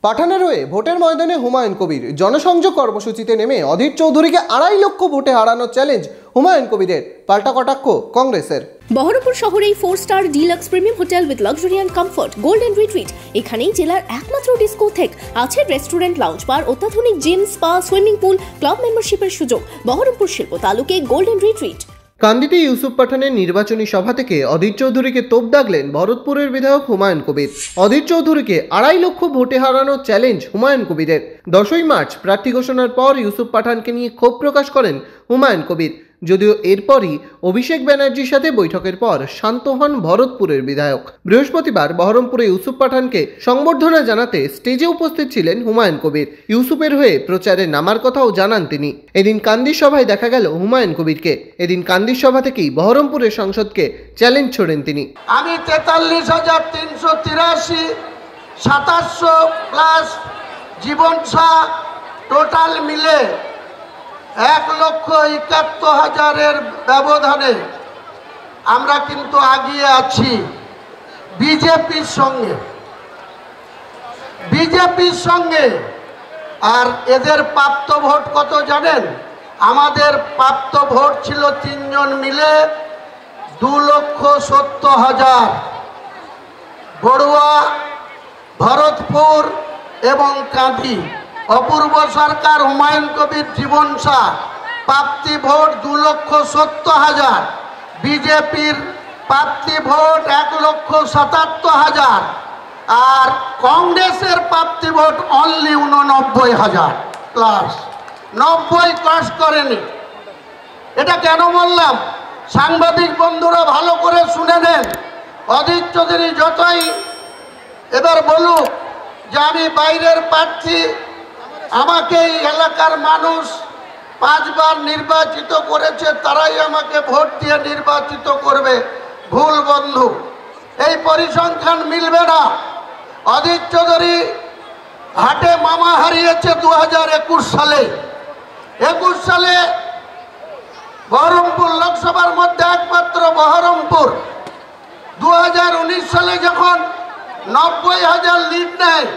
পাঠানের হয়ে ভোটের ময়দানে হুমায়ুন কবির জনসংযোগ কর্মসূচিতে নেমে অধীর চৌধুরীকে 2.5 লক্ষ ভোটে হারানোর চ্যালেঞ্জ হুমায়ুন কবিরের, পাল্টা কটাক্ষ কংগ্রেসের। বহরমপুর শহরেই four star deluxe premium hotel with luxury and comfort golden retreat. এখানেই জেলার একমাত্র ডিস্কোথেক, আছে রেস্টুরেন্ট, লাউঞ্জ বার, অত্যাধুনিক gym, spa, swimming pool, club মেম্বারশিপের সুযোগ। বহরমপুর শিল্প তালুকে গোল্ডেন রিট্রিট। কান্দিতে ইউসুফ পাঠানের নির্বাচনী সভা থেকে অধীর চৌধুরীকে তোপ দাগলেন ভরতপুরের বিধায়ক হুমায়ুন কবির। অধীর চৌধুরীকে 2.5 লক্ষ ভোটে হারানোর চ্যালেঞ্জ হুমায়ুন কবিরের। 10ই মার্চ প্রার্থী ঘোষণার পর ইউসুফ পাঠানকে নিয়ে ক্ষোভ প্রকাশ করেন হুমায়ুন কবির। যদিও এরপরই অভিষেক ব্যানার্জির সাথে বৈঠকের পর শান্ত হন ভরতপুরের বিধায়ক। বৃহস্পতিবার বহরমপুরে ইউসুফ পাঠানকে সংবর্ধনা জানাতে স্টেজে উপস্থিত ছিলেন হুমায়ুন কবির। ইউসুফের হয়ে প্রচারে নামার কথাও জানান তিনি। এদিন কান্দির সভায় দেখা গেল হুমায়ুন কবিরকে। এদিন কান্দির সভা থেকেই বহরমপুরের সংসদকে চ্যালেঞ্জ ছোড়েন তিনি। আমি 43,383 2700 প্লাস জীবন শাহ টোটাল মিলে 1,71,000-এর ব্যবধানে আমরা কিন্তু আগিয়ে আছি বিজেপির সঙ্গে। আর এদের প্রাপ্ত ভোট কত জানেন? আমাদের প্রাপ্ত ভোট ছিল 3 জন মিলে 2,70,000। বড়ুয়া, ভরতপুর এবং কাঁদি। অপূর্ব সরকার, হুমায়ুন কবির, জীবন শাহ প্রাপ্তি ভোট 2,70,000। বিজেপির প্রাপ্তি ভোট 1,77,000। আর কংগ্রেসের প্রাপ্তি ভোট অনলি 89,000 প্লাস। 90 ক্রস করেনি। এটা কেন বললাম? সাংবাদিক বন্ধুরা ভালো করে শুনে নেন। অধীর চৌধুরী যতই এবার বলুক যে আমি বাইরের প্রার্থী, আমাকে এই এলাকার মানুষ 5 বার নির্বাচিত করেছে, তারাই আমাকে ভোট দিয়ে নির্বাচিত করবে। ভুল বন্ধু, এই পরিসংখ্যান মিলবে না। অধীর চৌধুরী হাটে মামা হারিয়েছে 2021 সালে। 21 সালে বহরমপুর লোকসভার মধ্যে একমাত্র বহরমপুর। 2019 সালে যখন 90,000 লিড নেয়,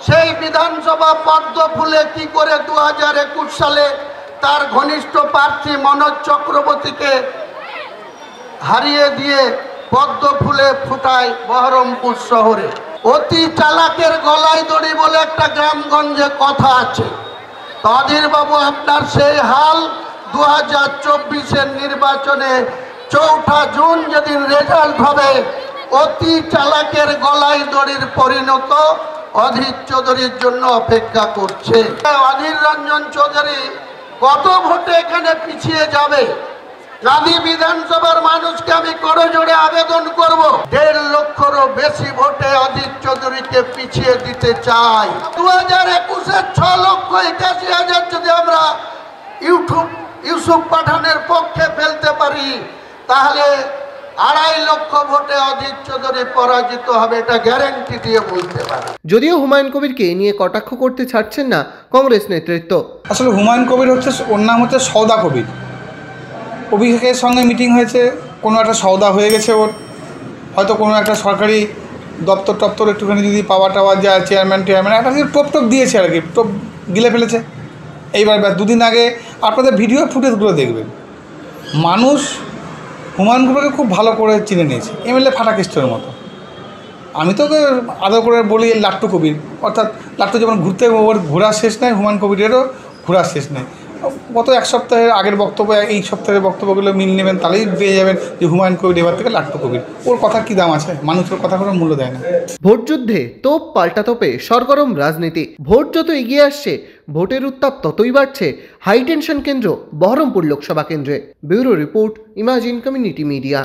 সেই বিধানসভা পদ্ম ফুলে কি করে 2021 সালে তার ঘনিষ্ঠ প্রার্থী মনোজ চক্রবর্তীকে হারিয়ে দিয়ে পদ্ম ফুলে ফুটায় বহরমপুর শহরে। অতি চালাকের গলায় দড়ি বলে একটা গ্রামগঞ্জে কথা আছে। অধীর বাবু, আপনার সেই হাল 2024-এর নির্বাচনে 4 জুন যেদিন রেজাল্ট হবে, অতি চালাকের গলায় দড়ির পরিণত অধীর চৌধুরীর জন্য অপেক্ষা করছে। অধীর রঞ্জন চৌধুরী কত ভোটে এখানে পিছিয়ে যাবে? কাঁদি বিধানসভার মানুষকে আমি করজোড়ে আবেদন করব, 1.5 লক্ষেরও বেশি ভোটে অধীর চৌধুরীকে পিছিয়ে দিতে চাই। 2021-এ 6,81,000 যদি আমরা ইউসুফ পাঠানের পক্ষে ফেলতে পারি, তাহলে 2.5 লক্ষ ভোটে অধীর চৌধুরী পরাজিত হবে, এটা গ্যারেন্টি দিয়ে বলতে পারি। যদিও হুমায়ুন কবিরকে নিয়ে কটাক্ষ করতে ছাড়ছেন না কংগ্রেস নেতৃত্ব। আসলে হুমায়ুন কবির হচ্ছে, ওর নাম হচ্ছে সওদা কবির। অভিষেকের সঙ্গে মিটিং হয়েছে, কোনো একটা সওদা হয়ে গেছে ওর। হয়তো কোনো একটা সরকারি দপ্তর একটুখানি যদি পাওয়া যায়, চেয়ারম্যান একটা টোপ দিয়েছে আর কি, টোপ গিলে ফেলেছে। এইবার 2 দিন আগে আপনাদের ভিডিও ফুটেজগুলো দেখবেন, মানুষ হুমায়ুন কবিরকে খুব ভালো করে চিনে নিয়েছে, এমএলএ ফাটাকেস্টের মতো। আমি তো আদর করে বলি লাট্টু কবির, অর্থাৎ লাট্টু যেমন ঘুরতে ওর ঘোরার শেষ নেই, হুমায়ুন কবিরেরও ঘোরার শেষ নেই। গত 1 সপ্তাহের আগের বক্তব্য, এই সপ্তাহের বক্তব্যগুলো মিল নেবেন, তাহলেই পেয়ে যাবেন যে হুমায়ুন কবির এবার থেকে লাট্টু কবির। ওর কথার কী দাম আছে? মানুষের কথা কোনো মূল্য দেয় না। ভোট যুদ্ধে তোপ পাল্টা তোপে সরগরম রাজনীতি। ভোট যত এগিয়ে আসছে, ভোটের উত্তাপ ততই বাড়ছে হাই টেনশন কেন্দ্র বহরমপুর লোকসভা কেন্দ্রে। Bureau report, imagine community media.